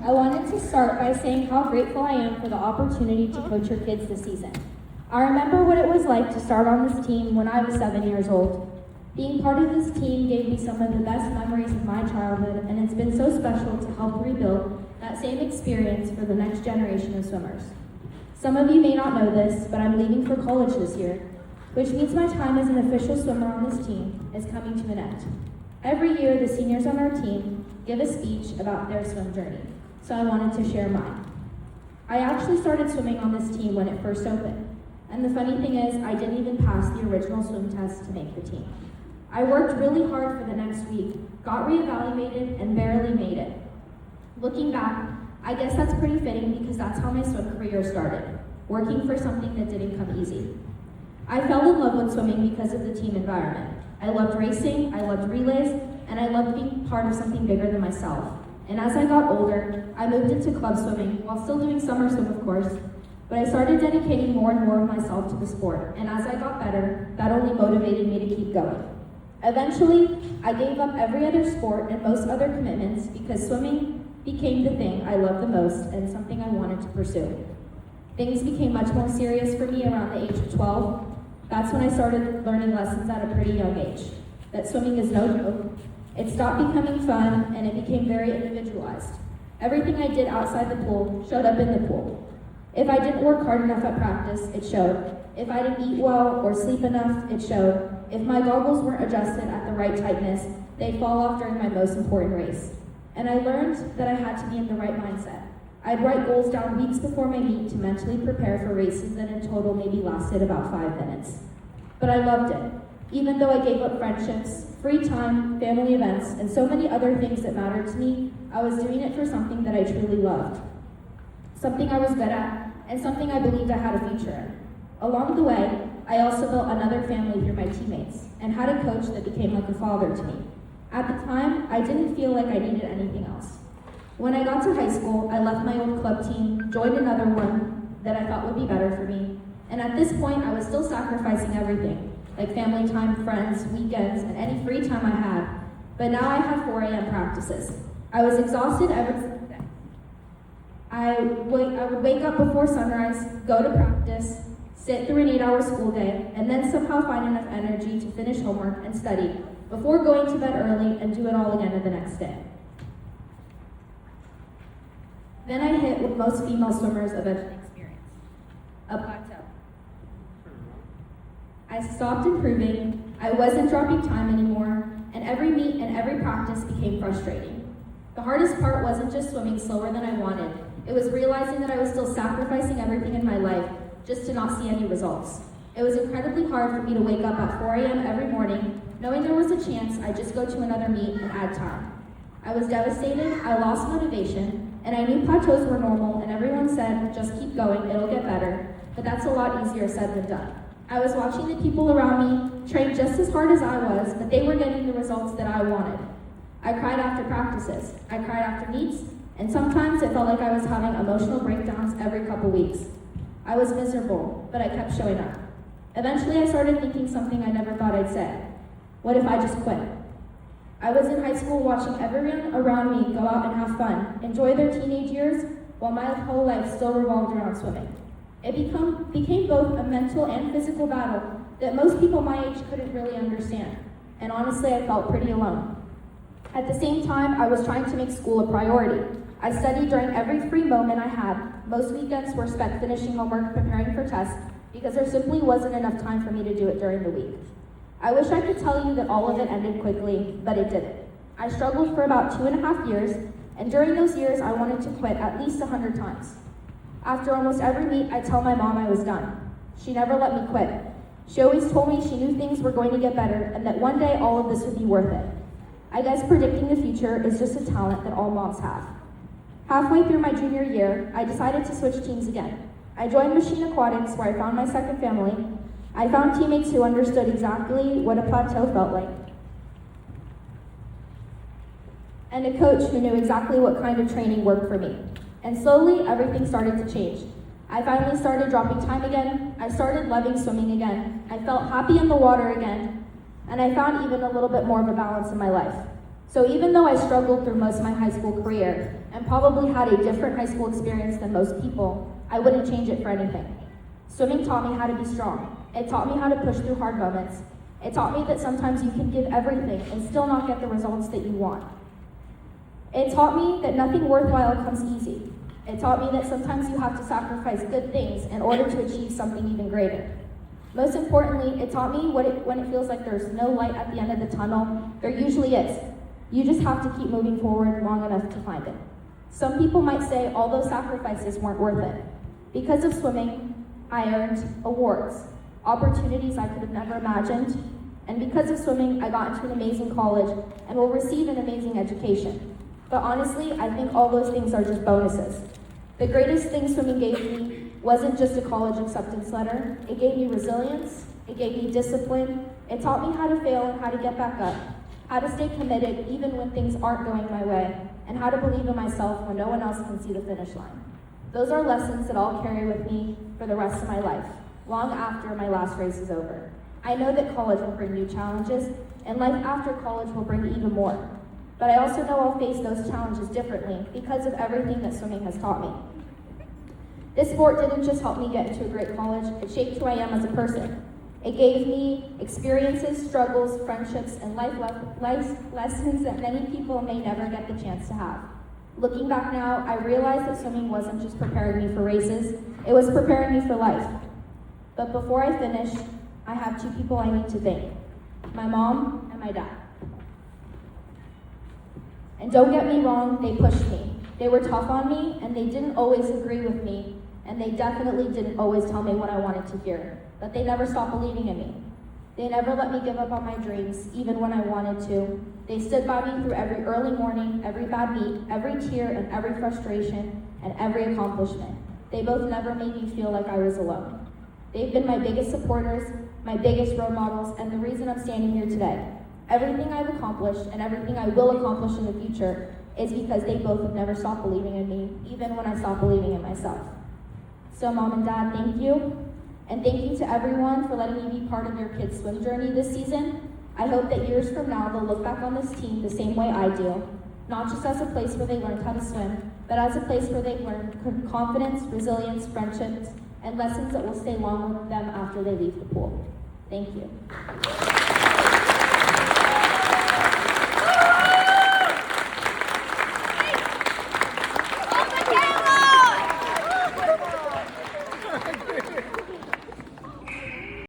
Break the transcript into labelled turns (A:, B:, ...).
A: I wanted to start by saying how grateful I am for the opportunity to coach your kids this season. I remember what it was like to start on this team when I was 7 years old. Being part of this team gave me some of the best memories of my childhood, and it's been so special to help rebuild that same experience for the next generation of swimmers. Some of you may not know this, but I'm leaving for college this year, which means my time as an official swimmer on this team is coming to an end. Every year, the seniors on our team give a speech about their swim journey, so I wanted to share mine. I actually started swimming on this team when it first opened, and the funny thing is, I didn't even pass the original swim test to make the team. I worked really hard for the next week, got reevaluated, and barely made it. Looking back, I guess that's pretty fitting because that's how my swim career started, working for something that didn't come easy. I fell in love with swimming because of the team environment. I loved racing, I loved relays, and I loved being part of something bigger than myself. And as I got older, I moved into club swimming, while still doing summer swim, of course, but I started dedicating more and more of myself to the sport, and as I got better, that only motivated me to keep going. Eventually, I gave up every other sport and most other commitments because swimming became the thing I loved the most and something I wanted to pursue. Things became much more serious for me around the age of 12. That's when I started learning lessons at a pretty young age, that swimming is no joke. It stopped becoming fun, and it became very individualized. Everything I did outside the pool showed up in the pool. If I didn't work hard enough at practice, it showed. If I didn't eat well or sleep enough, it showed. If my goggles weren't adjusted at the right tightness, they'd fall off during my most important race. And I learned that I had to be in the right mindset. I'd write goals down weeks before my meet to mentally prepare for races that in total maybe lasted about 5 minutes. But I loved it. Even though I gave up friendships, free time, family events, and so many other things that mattered to me, I was doing it for something that I truly loved. Something I was good at, and something I believed I had a future in. Along the way, I also built another family through my teammates, and had a coach that became like a father to me. At the time, I didn't feel like I needed anything else. When I got to high school, I left my old club team, joined another one that I thought would be better for me, and at this point, I was still sacrificing everything, like family time, friends, weekends, and any free time I had. But now I have 4 a.m. practices. I was exhausted every single day. I would wake up before sunrise, go to practice, sit through an 8-hour school day, and then somehow find enough energy to finish homework and study before going to bed early and do it all again the next day. Then I hit what most female swimmers eventually experience, a plateau. I stopped improving, I wasn't dropping time anymore, and every meet and every practice became frustrating. The hardest part wasn't just swimming slower than I wanted, it was realizing that I was still sacrificing everything in my life just to not see any results. It was incredibly hard for me to wake up at 4 a.m. every morning, knowing there was a chance I'd just go to another meet and add time. I was devastated, I lost motivation, and I knew plateaus were normal, and everyone said, just keep going, it'll get better, but that's a lot easier said than done. I was watching the people around me train just as hard as I was, but they were getting the results that I wanted. I cried after practices, I cried after meets, and sometimes it felt like I was having emotional breakdowns every couple weeks. I was miserable, but I kept showing up. Eventually I started thinking something I never thought I'd say. What if I just quit? I was in high school watching everyone around me go out and have fun, enjoy their teenage years, while my whole life still revolved around swimming. It became both a mental and physical battle that most people my age couldn't really understand, and honestly I felt pretty alone. At the same time, I was trying to make school a priority. I studied during every free moment I had. Most weekends were spent finishing homework, preparing for tests, because there simply wasn't enough time for me to do it during the week. I wish I could tell you that all of it ended quickly, but it didn't. I struggled for about 2.5 years, and during those years, I wanted to quit at least 100 times. After almost every meet, I'd tell my mom I was done. She never let me quit. She always told me she knew things were going to get better, and that one day all of this would be worth it. I guess predicting the future is just a talent that all moms have. Halfway through my junior year, I decided to switch teams again. I joined Machine Aquatics, where I found my second family. I found teammates who understood exactly what a plateau felt like, and a coach who knew exactly what kind of training worked for me. And slowly, everything started to change. I finally started dropping time again. I started loving swimming again. I felt happy in the water again, and I found even a little bit more of a balance in my life. So even though I struggled through most of my high school career, and probably had a different high school experience than most people, I wouldn't change it for anything. Swimming taught me how to be strong. It taught me how to push through hard moments. It taught me that sometimes you can give everything and still not get the results that you want. It taught me that nothing worthwhile comes easy. It taught me that sometimes you have to sacrifice good things in order to achieve something even greater. Most importantly, it taught me when it feels like there's no light at the end of the tunnel, there usually is. You just have to keep moving forward long enough to find it. Some people might say all those sacrifices weren't worth it. Because of swimming, I earned awards, opportunities I could have never imagined, and because of swimming, I got into an amazing college and will receive an amazing education. But honestly, I think all those things are just bonuses. The greatest thing swimming gave me wasn't just a college acceptance letter. It gave me resilience, it gave me discipline, it taught me how to fail and how to get back up, how to stay committed even when things aren't going my way, and how to believe in myself when no one else can see the finish line. Those are lessons that I'll carry with me for the rest of my life, long after my last race is over. I know that college will bring new challenges, and life after college will bring even more. But I also know I'll face those challenges differently because of everything that swimming has taught me. This sport didn't just help me get into a great college, it shaped who I am as a person. It gave me experiences, struggles, friendships, and life lessons that many people may never get the chance to have. Looking back now, I realize that swimming wasn't just preparing me for races, it was preparing me for life. But before I finish, I have two people I need to thank, my mom and my dad. And don't get me wrong, they pushed me. They were tough on me, and they didn't always agree with me, and they definitely didn't always tell me what I wanted to hear. But they never stopped believing in me. They never let me give up on my dreams, even when I wanted to. They stood by me through every early morning, every bad meet, every tear, and every frustration, and every accomplishment. They both never made me feel like I was alone. They've been my biggest supporters, my biggest role models, and the reason I'm standing here today. Everything I've accomplished and everything I will accomplish in the future is because they both have never stopped believing in me, even when I stopped believing in myself. So Mom and Dad, thank you. And thank you to everyone for letting me be part of your kids' swim journey this season. I hope that years from now, they'll look back on this team the same way I do, not just as a place where they learned how to swim, but as a place where they learned confidence, resilience, friendships, and lessons that will stay long with them after they leave the pool. Thank you.